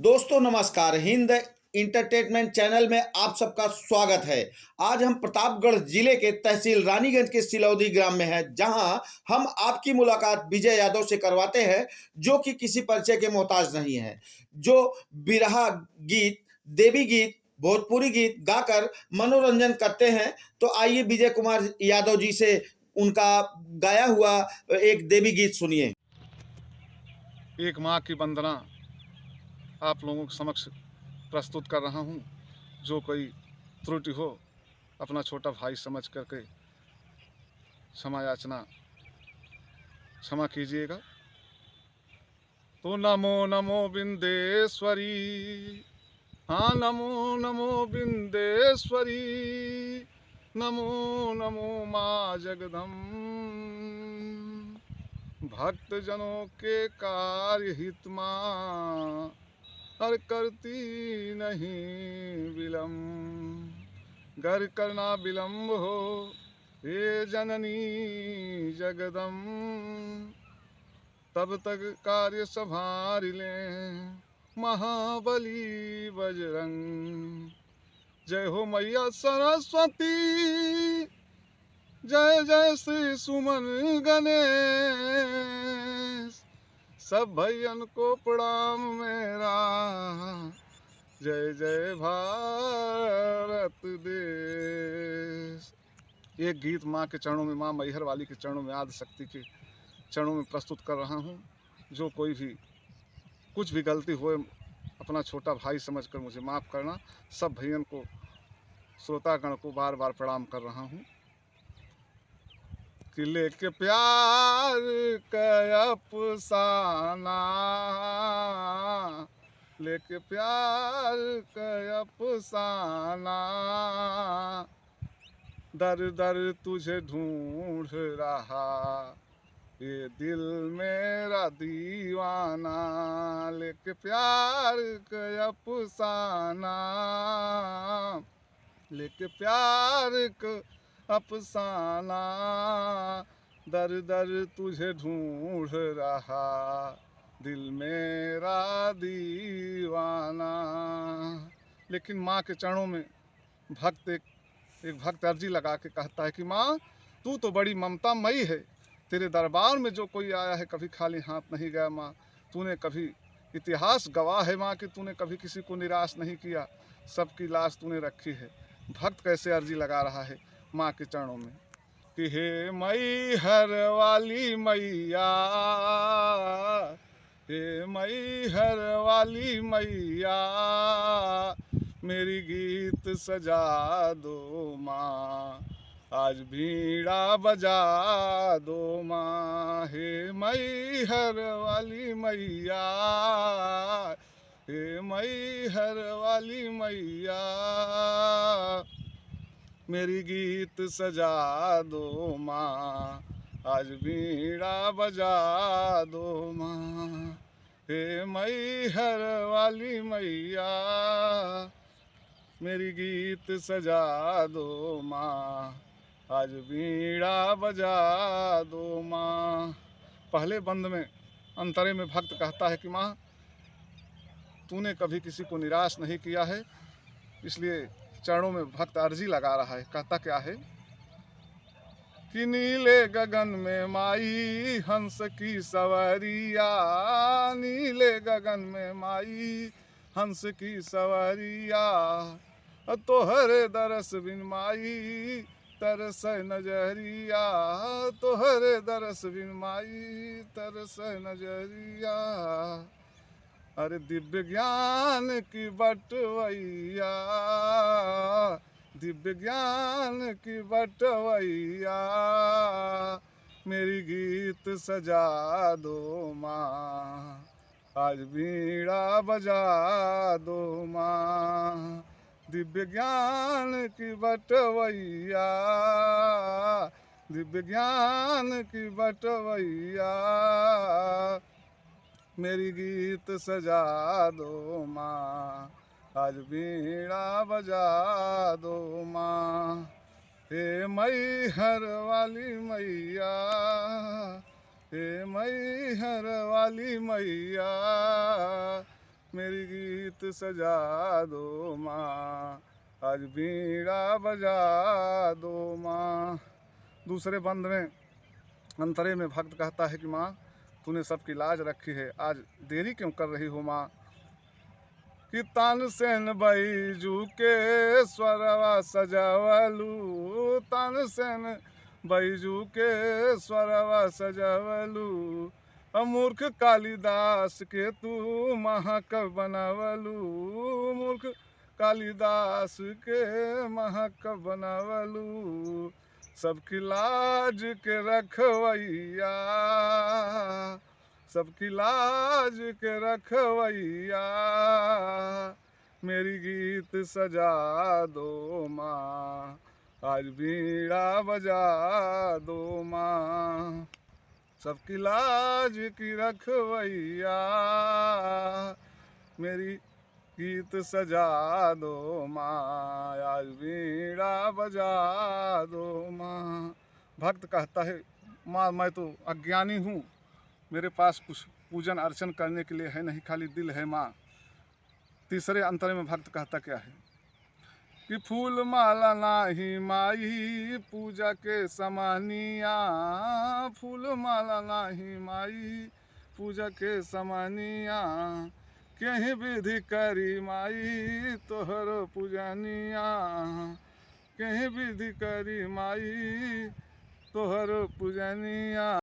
दोस्तों नमस्कार। Hind entertainment channel में आप सबका स्वागत है। आज हम प्रतापगढ़ जिले के तहसील रानीगंज के सिलौदी ग्राम में हैं, जहां हम आपकी मुलाकात विजय यादव से करवाते हैं, जो कि किसी परिचय के मोहताज नहीं है, जो बिरहा गीत, देवी गीत, भोजपुरी गीत गाकर मनोरंजन करते हैं। तो आइए विजय कुमार यादव जी से उनका गाया हुआ एक देवी गीत सुनिए। एक माँ की वंदना आप लोगों के समक्ष प्रस्तुत कर रहा हूँ। जो कोई त्रुटि हो अपना छोटा भाई समझ करके क्षमा याचना क्षमा कीजिएगा। तो नमो नमो बिंदेश्वरी, हाँ नमो नमो बिंदेश्वरी, नमो नमो माँ जगदम्ब। भक्त जनों के कार्य हित माँ हर करती नहीं विलम्ब। गर करना विलम्ब हो हे जननी जगदम्ब, तब तक कार्य संभाल लें महाबली बजरंग। जय हो मैया सरस्वती, जय जय श्री सुमन गणेश। सब भैयन को प्रणाम मेरा, जय जय भारत देश। एक गीत माँ के चरणों में, माँ मैहर वाली के चरणों में, आदि शक्ति के चरणों में प्रस्तुत कर रहा हूँ। जो कोई भी कुछ भी गलती होए अपना छोटा भाई समझकर मुझे माफ़ करना। सब भैयन को, श्रोतागण को बार बार प्रणाम कर रहा हूँ। कि लेके प्यार का अफसाना, लेके प्यार का अफसाना, दर दर तुझे ढूंढ रहा ये दिल मेरा दीवाना। लेके प्यार का अफसाना, लेके प्यार का अफसाना, दर दर तुझे ढूंढ रहा दिल मेरा दीवाना। लेकिन माँ के चरणों में एक भक्त अर्जी लगा के कहता है कि माँ तू तो बड़ी ममता मई है, तेरे दरबार में जो कोई आया है कभी खाली हाथ नहीं गया। माँ तूने कभी, इतिहास गवाह है माँ कि तूने कभी किसी को निराश नहीं किया, सबकी लाश तूने रखी है। भक्त कैसे अर्जी लगा रहा है माँ के चरणों में कि हे मैहर वाली मैया, हे मैहर वाली मैया, मेरी गीत सजा दो माँ, आज बीड़ा बजा दो माँ। हे मैहर वाली मैया, हे मैहर वाली मैया, मेरी गीत सजा दो माँ, आज बीड़ा बजा दो माँ। हे मैहर वाली मैया, मेरी गीत सजा दो माँ, आज बीड़ा बजा दो माँ। पहले बंद में अंतरे में भक्त कहता है कि माँ तूने कभी किसी को निराश नहीं किया है, इसलिए चरणों में भक्त अर्जी लगा रहा है। कहता क्या है कि नीले गगन में माई हंस की सवारिया, नीले गगन में माई हंस की सवारिया, तोहरे दरस बिन माई तरस नजरिया, तोहरे दरस बिन माई तरस नजरिया। अरे दिव्य ज्ञान की बटवैया, दिव्य ज्ञान की बटवैया, मेरी गीत सजा दो माँ, आज बीड़ा बजा दो माँ। दिव्य ज्ञान की बटवैया, दिव्य ज्ञान की बटवैया, मेरी गीत सजा दो माँ, आज बीड़ा बजा दो माँ। हे मैहर वाली मैया, हे मैहर वाली मैया, मेरी गीत सजा दो माँ, आज बीड़ा बजा दो माँ। दूसरे बंद में अंतरे में भक्त कहता है कि माँ तूने सबकी लाज रखी है, आज देरी क्यों कर रही हो माँ। कि तानसेन बैजू के स्वरवा सजावलू, तानसेन बैजू के स्वरवा सजावलू, मूर्ख कालिदास के तू महाकवि बनावलू, मूर्ख कालिदास के महाकवि बनावलू, सबकी लाज के रखवैया, सबकी लाज के रखवैया, मेरी गीत सजा दो माँ, आज बीड़ा बजा दो माँ, सबकी लाज की रखवैया, मेरी गीत सजा दो माँ, आज बीड़ा बजा दो माँ। भक्त कहता है माँ मैं तो अज्ञानी हूँ, मेरे पास कुछ पूजन अर्चन करने के लिए है नहीं, खाली दिल है माँ। तीसरे अंतरे में भक्त कहता क्या है कि फूल माला नाही माई पूजा के समानिया, फूल माला नाही माई पूजा के समानिया, कहीं विधि करी माई तोहर पूजनिया, कहीं विधि करी माई तोहर पूजनिया।